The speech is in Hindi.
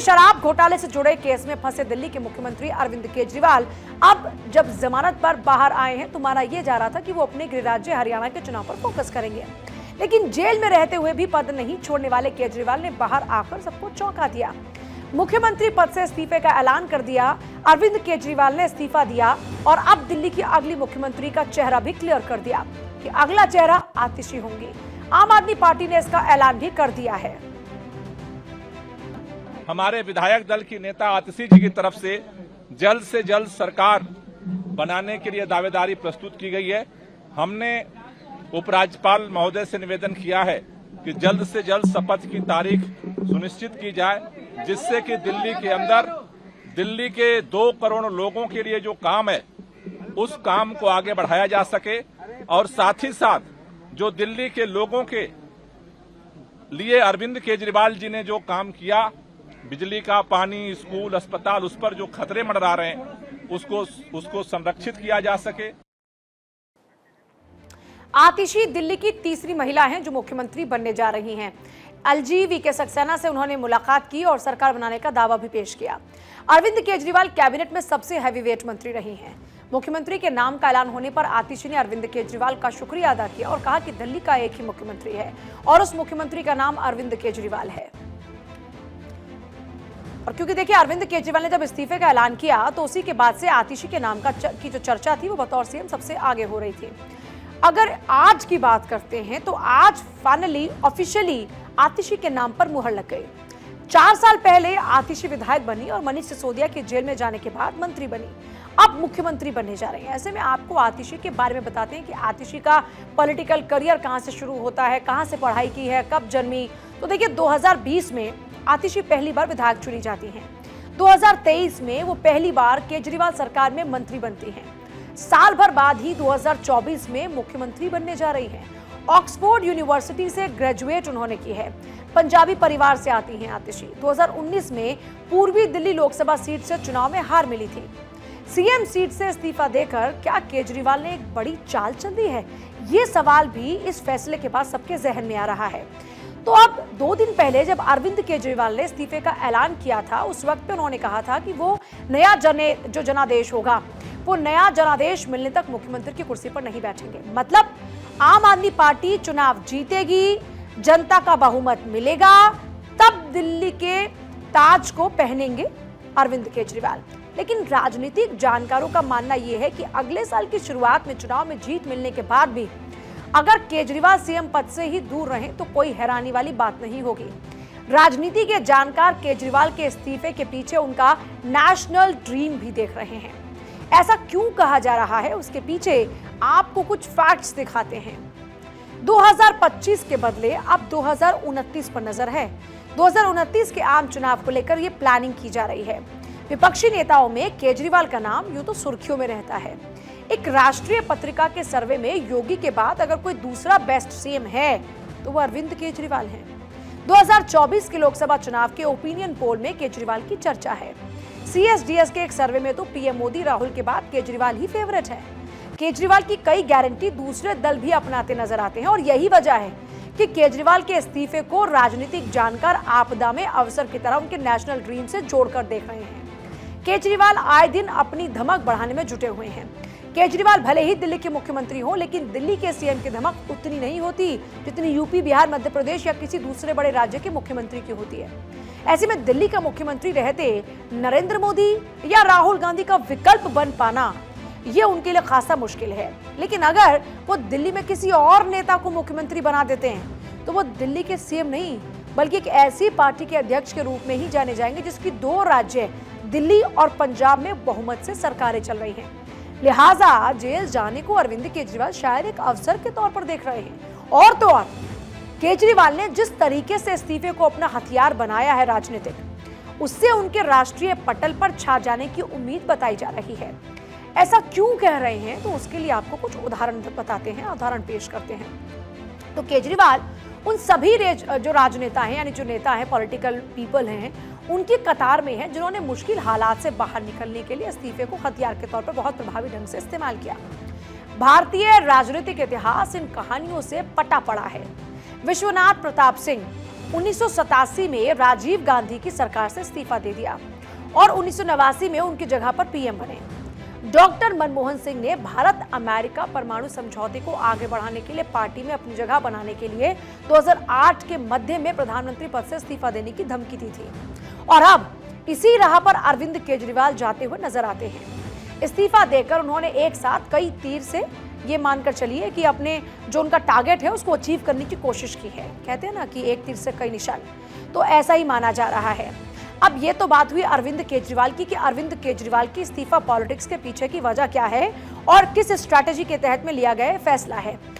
शराब घोटाले से जुड़े केस में फंसे दिल्ली के मुख्यमंत्री अरविंद केजरीवाल अब जब जमानत पर बाहर आए हैं तो माना यह जा रहा था कि वो अपने गृह राज्य हरियाणा के चुनाव पर फोकस करेंगे। लेकिन जेल में रहते हुए भी पद नहीं छोड़ने वाले केजरीवाल ने बाहर आकर सबको चौंका दिया। मुख्यमंत्री पद से इस्तीफे का ऐलान कर दिया। अरविंद केजरीवाल ने इस्तीफा दिया और अब दिल्ली की अगली मुख्यमंत्री का चेहरा भी क्लियर कर दिया कि अगला चेहरा आतिशी होंगी। आम आदमी पार्टी ने इसका ऐलान भी कर दिया है। हमारे विधायक दल की नेता आतिशी जी की तरफ से जल्द सरकार बनाने के लिए दावेदारी प्रस्तुत की गई है। हमने उपराज्यपाल महोदय से निवेदन किया है कि जल्द से जल्द शपथ की तारीख सुनिश्चित की जाए, जिससे कि दिल्ली के अंदर दिल्ली के 2 करोड़ लोगों के लिए जो काम है उस काम को आगे बढ़ाया जा सके और साथ ही साथ जो दिल्ली के लोगों के लिए अरविंद केजरीवाल जी ने जो काम किया, बिजली का, पानी, स्कूल, अस्पताल, उस पर जो खतरे मंडरा रहे हैं उसको संरक्षित किया जा सके। आतिशी दिल्ली की तीसरी महिला हैं जो मुख्यमंत्री बनने जा रही हैं। एलजी वीके सक्सेना से उन्होंने मुलाकात की और सरकार बनाने का दावा भी पेश किया। अरविंद केजरीवाल कैबिनेट में सबसे हैवीवेट मंत्री रही हैं। मुख्यमंत्री के नाम का ऐलान होने पर आतिशी ने अरविंद केजरीवाल का शुक्रिया अदा किया और कहा कि दिल्ली का एक ही मुख्यमंत्री है और उस मुख्यमंत्री का नाम अरविंद केजरीवाल है। और क्योंकि देखिए अरविंद केजरीवाल ने जब इस्तीफे का ऐलान किया तो उसी के बाद से आतिशी के नाम की जो चर्चा थी वो बतौर सीएम सबसे आगे हो रही थी। अगर आज की बात करते हैं तो आज फाइनली ऑफिशियली आतिशी के नाम पर मुहर लग गई। 4 साल पहले आतिशी विधायक बनी और मनीष सिसोदिया के जेल में जाने के बाद मंत्री बनी, अब मुख्यमंत्री बनने जा रही हैं। ऐसे में आपको आतिशी के बारे में बताते हैं कि आतिशी का पॉलिटिकल करियर कहां से शुरू होता है, कहां से पढ़ाई की है, कब जन्मी। तो देखिए 2020 में आतिशी पहली बार विधायक चुनी जाती हैं। 2023 में वो पहली बार केजरीवाल सरकार में मंत्री बनती हैं। साल भर बाद ही 2024 में मुख्यमंत्री बनने जा रही हैं। ऑक्सफोर्ड यूनिवर्सिटी से ग्रेजुएट उन्होंने की है। पंजाबी परिवार से आती हैं आतिशी। 2019 में पूर्वी दिल्ली लोकसभा सीट से चुनाव में हार मिली थी। सीएम सीट से इस्तीफा देकर क्या केजरीवाल ने एक बड़ी चाल चल दी है? ये सवाल भी इस फैसले के बाद सबके जहन में आ रहा है। तो अब 2 दिन पहले जब अरविंद केजरीवाल ने इस्तीफे का ऐलान किया था, उस वक्त पे उन्होंने कहा था कि वो नया जो जनादेश होगा, वो नया जनादेश मिलने तक मुख्यमंत्री की कुर्सी पर नहीं बैठेंगे। मतलब आम आदमी पार्टी चुनाव जीतेगी, जनता का बहुमत मिलेगा, तब दिल्ली के ताज को पहनेंगे अरविंद केजरीवाल। लेकिन राजनीतिक जानकारों का मानना यह है कि अगले साल की शुरुआत में चुनाव में जीत मिलने के बाद भी अगर केजरीवाल सीएम पद से ही दूर रहें तो कोई हैरानी वाली बात नहीं होगी। राजनीति के जानकार केजरीवाल के इस्तीफे के पीछे उनका नेशनल ड्रीम भी देख रहे हैं। ऐसा क्यों कहा जा रहा है, उसके पीछे आपको कुछ फैक्ट्स दिखाते हैं। 2025 के बदले अब 2029 पर नजर है। 2029 के आम चुनाव को लेकर यह प्लानिंग की जा रही है। विपक्षी नेताओं में केजरीवाल का नाम यूं तो सुर्खियों में रहता है। एक राष्ट्रीय पत्रिका के सर्वे में योगी के बाद अगर कोई दूसरा बेस्ट सीएम है तो वो अरविंद केजरीवाल हैं। 2024 के लोकसभा चुनाव के ओपिनियन पोल में केजरीवाल की चर्चा है। CSDS के एक सर्वे में तो पीएम मोदी, राहुल के बाद केजरीवाल ही फेवरेट है। केजरीवाल की कई गारंटी दूसरे दल भी अपनाते नजर आते हैं और यही वजह है कि केजरीवाल के इस्तीफे को राजनीतिक जानकार आपदा में अवसर की तरह उनके नेशनल ड्रीम से जोड़कर देख रहे हैं। केजरीवाल आए दिन अपनी धमक बढ़ाने में जुटे हुए हैं। केजरीवाल भले ही दिल्ली के मुख्यमंत्री हो, लेकिन दिल्ली के सीएम की धमक उतनी नहीं होती जितनी यूपी, बिहार, मध्य प्रदेश या किसी दूसरे बड़े राज्य के मुख्यमंत्री की होती है। ऐसे में दिल्ली का मुख्यमंत्री रहते नरेंद्र मोदी या राहुल गांधी का विकल्प बन पाना ये उनके लिए खासा मुश्किल है। लेकिन अगर वो दिल्ली में किसी और नेता को मुख्यमंत्री बना देते हैं तो वो दिल्ली के सीएम नहीं बल्कि एक ऐसी पार्टी के अध्यक्ष के रूप में ही जाने जाएंगे जिसकी 2 राज्य दिल्ली और पंजाब में बहुमत से सरकारें चल रही हैं। लिहाजा जेल जाने को अरविंद केजरीवाल शायद एक अवसर के तौर पर देख रहे हैं। और तो और केजरीवाल ने जिस तरीके से इस्तीफे को अपना हथियार बनाया है राजनीतिक, उससे उनके राष्ट्रीय पटल पर छा जाने की उम्मीद बताई जा रही है। ऐसा क्यों कह रहे हैं तो उसके लिए आपको कुछ उदाहरण बताते हैं, उदाहरण पेश करते हैं। तो केजरीवाल उन सभी जो राजनेता हैं, यानी जो नेता हैं, पॉलिटिकल पीपल हैं, उनकी कतार में है जिन्होंने मुश्किल हालात से बाहर निकलने के लिए इस्तीफे को हथियार के तौर पर बहुत प्रभावी ढंग से इस्तेमाल किया। भारतीय राजनीतिक इतिहास इन कहानियों से पटा पड़ा है। विश्वनाथ प्रताप सिंह 1987 में राजीव गांधी की सरकार से इस्तीफा दे दिया और 1989 में उनकी जगह पर पीएम बने। डॉक्टर मनमोहन सिंह ने भारत अमेरिका परमाणु समझौते को आगे बढ़ाने के लिए पार्टी में अपनी जगह बनाने के लिए 2008 के मध्य में प्रधानमंत्री पद से इस्तीफा देने की धमकी दी थी और अब इसी राह पर अरविंद केजरीवाल जाते हुए नजर आते हैं। इस्तीफा देकर उन्होंने एक साथ कई तीर से ये मानकर चलिए कि अपने जो उनका टारगेट है उसको अचीव करने की कोशिश की है। कहते हैं ना कि एक तीर से कई निशान, तो ऐसा ही माना जा रहा है। अब ये तो बात हुई अरविंद केजरीवाल की कि अरविंद केजरीवाल की इस्तीफा पॉलिटिक्स के पीछे की वजह क्या है और किस स्ट्रैटेजी के तहत में लिया गया फैसला है।